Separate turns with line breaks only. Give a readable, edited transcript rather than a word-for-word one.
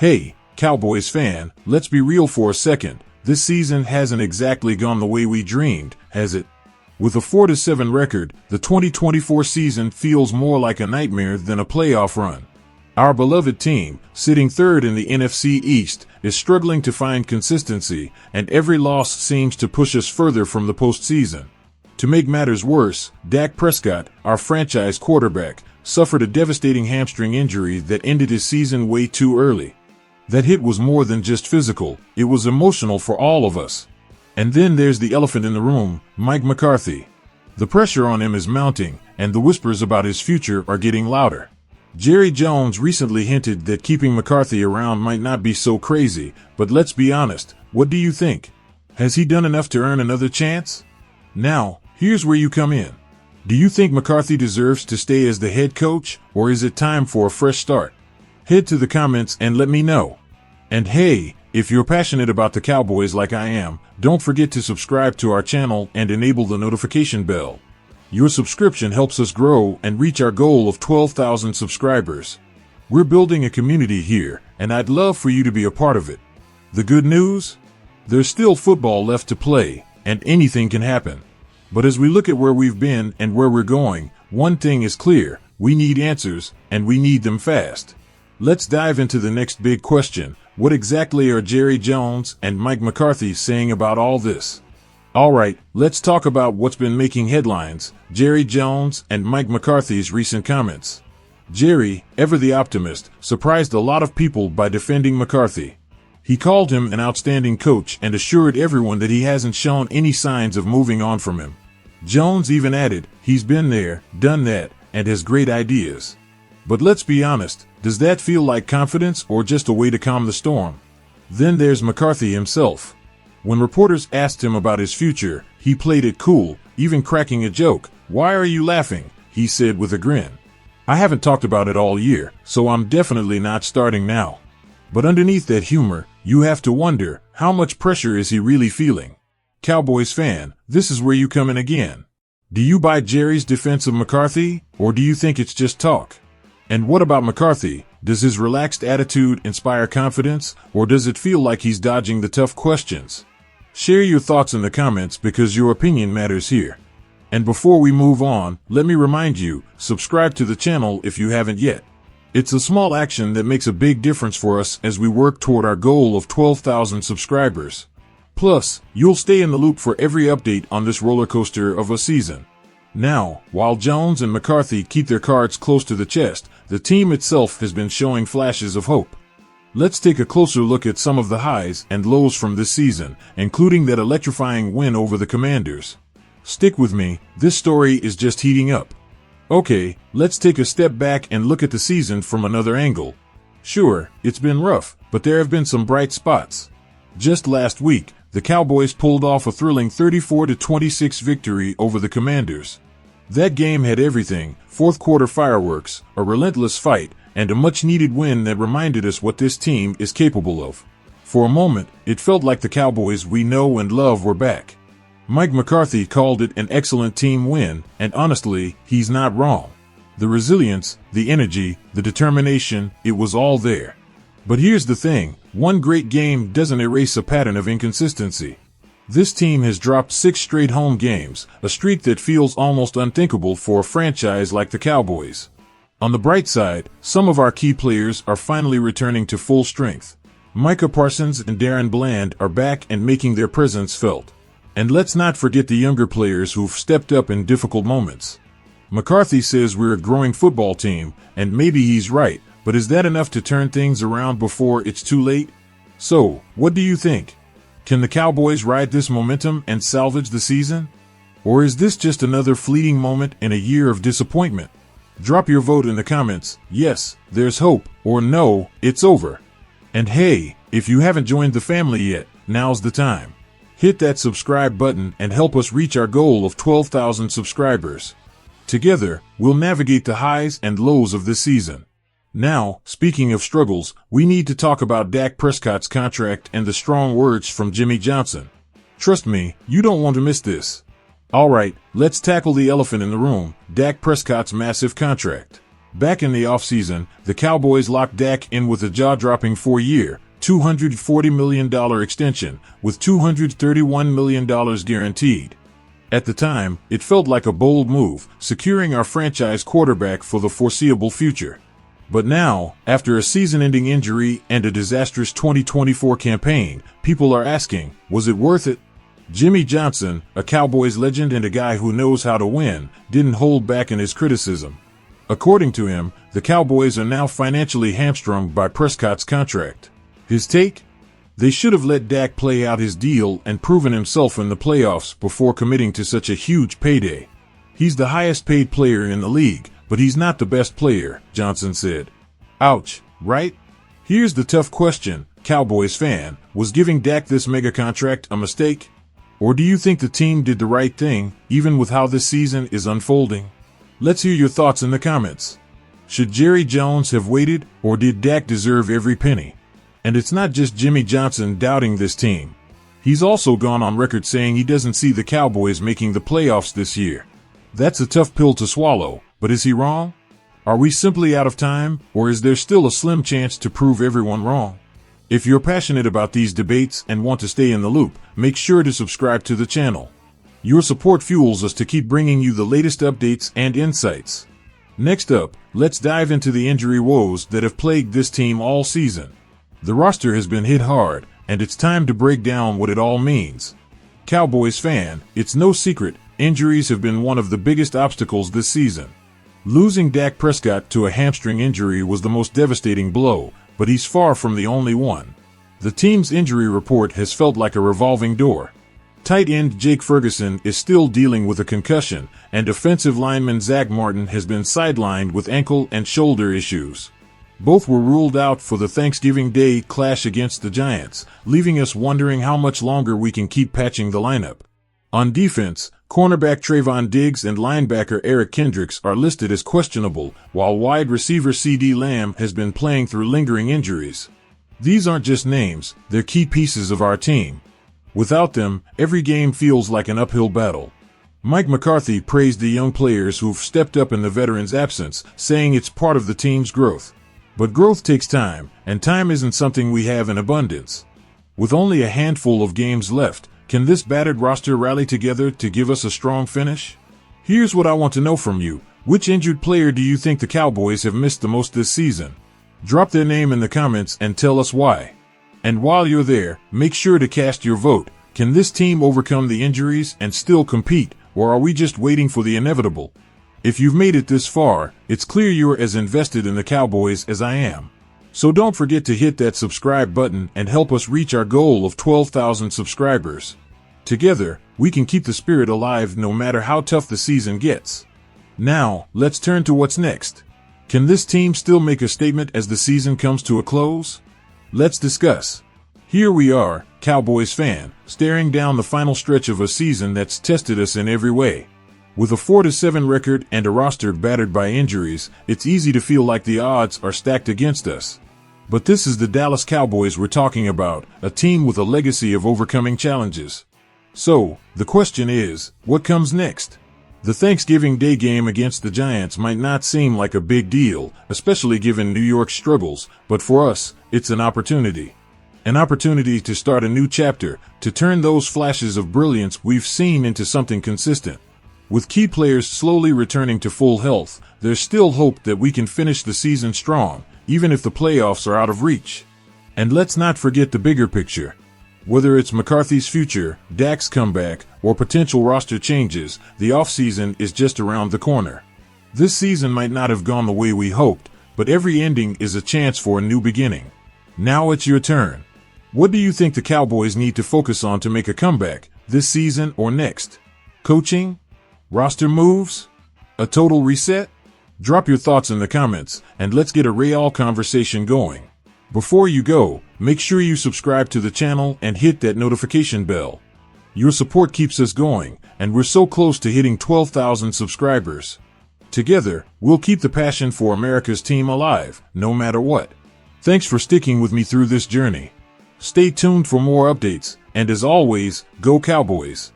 Hey, Cowboys fan, let's be real for a second. This season hasn't exactly gone the way we dreamed, has it? With a 4-7 record, the 2024 season feels more like a nightmare than a playoff run. Our beloved team, sitting third in the NFC East, is struggling to find consistency, and every loss seems to push us further from the postseason. To make matters worse, Dak Prescott, our franchise quarterback, suffered a devastating hamstring injury that ended his season way too early. That hit was more than just physical, it was emotional for all of us. And then there's the elephant in the room, Mike McCarthy. The pressure on him is mounting, and the whispers about his future are getting louder. Jerry Jones recently hinted that keeping McCarthy around might not be so crazy, but let's be honest, what do you think? Has he done enough to earn another chance? Now, here's where you come in. Do you think McCarthy deserves to stay as the head coach, or is it time for a fresh start? Head to the comments and let me know. And hey, if you're passionate about the Cowboys like I am, don't forget to subscribe to our channel and enable the notification bell. Your subscription helps us grow and reach our goal of 12,000 subscribers. We're building a community here, and I'd love for you to be a part of it. The good news? There's still football left to play, and anything can happen. But as we look at where we've been and where we're going, one thing is clear: we need answers, and we need them fast. Let's dive into the next big question. What exactly are Jerry Jones and Mike McCarthy saying about all this? Alright, let's talk about what's been making headlines: Jerry Jones and Mike McCarthy's recent comments. Jerry, ever the optimist, surprised a lot of people by defending McCarthy. He called him an outstanding coach and assured everyone that he hasn't shown any signs of moving on from him. Jones even added, he's been there, done that, and has great ideas. But let's be honest, does that feel like confidence or just a way to calm the storm? Then there's McCarthy himself. When reporters asked him about his future, he played it cool, even cracking a joke. "Why are you laughing?" he said with a grin. "I haven't talked about it all year, so I'm definitely not starting now." But underneath that humor, you have to wonder, how much pressure is he really feeling? Cowboys fan, this is where you come in again. Do you buy Jerry's defense of McCarthy, or do you think it's just talk? And what about McCarthy? Does his relaxed attitude inspire confidence, or does it feel like he's dodging the tough questions? Share your thoughts in the comments because your opinion matters here. And before we move on, let me remind you, subscribe to the channel if you haven't yet. It's a small action that makes a big difference for us as we work toward our goal of 12,000 subscribers. Plus, you'll stay in the loop for every update on this roller coaster of a season. Now, while Jones and McCarthy keep their cards close to the chest, the team itself has been showing flashes of hope. Let's take a closer look at some of the highs and lows from this season, including that electrifying win over the Commanders. Stick with me, this story is just heating up. Okay, let's take a step back and look at the season from another angle. Sure, it's been rough, but there have been some bright spots. Just last week, the Cowboys pulled off a thrilling 34-26 victory over the Commanders. That game had everything: fourth quarter fireworks, a relentless fight, and a much-needed win that reminded us what this team is capable of. For a moment, it felt like the Cowboys we know and love were back. Mike McCarthy called it an excellent team win, and honestly, he's not wrong. The resilience, the energy, the determination, it was all there. But here's the thing, one great game doesn't erase a pattern of inconsistency. This team has dropped 6 straight home games, a streak that feels almost unthinkable for a franchise like the Cowboys. On the bright side, some of our key players are finally returning to full strength. Micah Parsons and Darren Bland are back and making their presence felt. And let's not forget the younger players who've stepped up in difficult moments. McCarthy says we're a growing football team, and maybe he's right, but is that enough to turn things around before it's too late? So, what do you think? Can the Cowboys ride this momentum and salvage the season? Or is this just another fleeting moment in a year of disappointment? Drop your vote in the comments. Yes, there's hope, or no, it's over. And hey, if you haven't joined the family yet, now's the time. Hit that subscribe button and help us reach our goal of 12,000 subscribers. Together, we'll navigate the highs and lows of this season. Now, speaking of struggles, we need to talk about Dak Prescott's contract and the strong words from Jimmy Johnson. Trust me, you don't want to miss this. Alright, let's tackle the elephant in the room, Dak Prescott's massive contract. Back in the offseason, the Cowboys locked Dak in with a jaw-dropping 4-year, $240 million extension, with $231 million guaranteed. At the time, it felt like a bold move, securing our franchise quarterback for the foreseeable future. But now, after a season-ending injury and a disastrous 2024 campaign, people are asking, was it worth it? Jimmy Johnson, a Cowboys legend and a guy who knows how to win, didn't hold back in his criticism. According to him, the Cowboys are now financially hamstrung by Prescott's contract. His take? They should have let Dak play out his deal and proven himself in the playoffs before committing to such a huge payday. He's the highest paid player in the league, but he's not the best player, Johnson said. Ouch, right? Here's the tough question, Cowboys fan, was giving Dak this mega contract a mistake? Or do you think the team did the right thing, even with how this season is unfolding? Let's hear your thoughts in the comments. Should Jerry Jones have waited, or did Dak deserve every penny? And it's not just Jimmy Johnson doubting this team. He's also gone on record saying he doesn't see the Cowboys making the playoffs this year. That's a tough pill to swallow, but is he wrong? Are we simply out of time, or is there still a slim chance to prove everyone wrong? If you're passionate about these debates and want to stay in the loop, make sure to subscribe to the channel. Your support fuels us to keep bringing you the latest updates and insights. Next up, let's dive into the injury woes that have plagued this team all season. The roster has been hit hard, and it's time to break down what it all means. Cowboys fan, it's no secret, injuries have been one of the biggest obstacles this season. Losing Dak Prescott to a hamstring injury was the most devastating blow, but he's far from the only one. The team's injury report has felt like a revolving door. Tight end Jake Ferguson is still dealing with a concussion, and offensive lineman Zach Martin has been sidelined with ankle and shoulder issues. Both were ruled out for the Thanksgiving Day clash against the Giants, leaving us wondering how much longer we can keep patching the lineup. On defense, cornerback Trayvon Diggs and linebacker Eric Kendricks are listed as questionable, while wide receiver CeeDee Lamb has been playing through lingering injuries. These aren't just names, they're key pieces of our team. Without them, every game feels like an uphill battle. Mike McCarthy praised the young players who've stepped up in the veterans' absence, saying it's part of the team's growth. But growth takes time, and time isn't something we have in abundance. With only a handful of games left, can this battered roster rally together to give us a strong finish? Here's what I want to know from you. Which injured player do you think the Cowboys have missed the most this season? Drop their name in the comments and tell us why. And while you're there, make sure to cast your vote. Can this team overcome the injuries and still compete, or are we just waiting for the inevitable? If you've made it this far, it's clear you're as invested in the Cowboys as I am. So don't forget to hit that subscribe button and help us reach our goal of 12,000 subscribers. Together, we can keep the spirit alive no matter how tough the season gets. Now, let's turn to what's next. Can this team still make a statement as the season comes to a close? Let's discuss. Here we are, Cowboys fan, staring down the final stretch of a season that's tested us in every way. With a 4-7 record and a roster battered by injuries, it's easy to feel like the odds are stacked against us. But this is the Dallas Cowboys we're talking about, a team with a legacy of overcoming challenges. So, the question is, what comes next? The Thanksgiving Day game against the Giants might not seem like a big deal, especially given New York's struggles, but for us, it's an opportunity. An opportunity to start a new chapter, to turn those flashes of brilliance we've seen into something consistent. With key players slowly returning to full health, there's still hope that we can finish the season strong, even if the playoffs are out of reach. And let's not forget the bigger picture. Whether it's McCarthy's future, Dak's comeback, or potential roster changes, the offseason is just around the corner. This season might not have gone the way we hoped, but every ending is a chance for a new beginning. Now it's your turn. What do you think the Cowboys need to focus on to make a comeback, this season or next? Coaching? Roster moves? A total reset? Drop your thoughts in the comments, and let's get a real conversation going. Before you go, make sure you subscribe to the channel and hit that notification bell. Your support keeps us going, and we're so close to hitting 12,000 subscribers. Together, we'll keep the passion for America's team alive, no matter what. Thanks for sticking with me through this journey. Stay tuned for more updates, and as always, go Cowboys!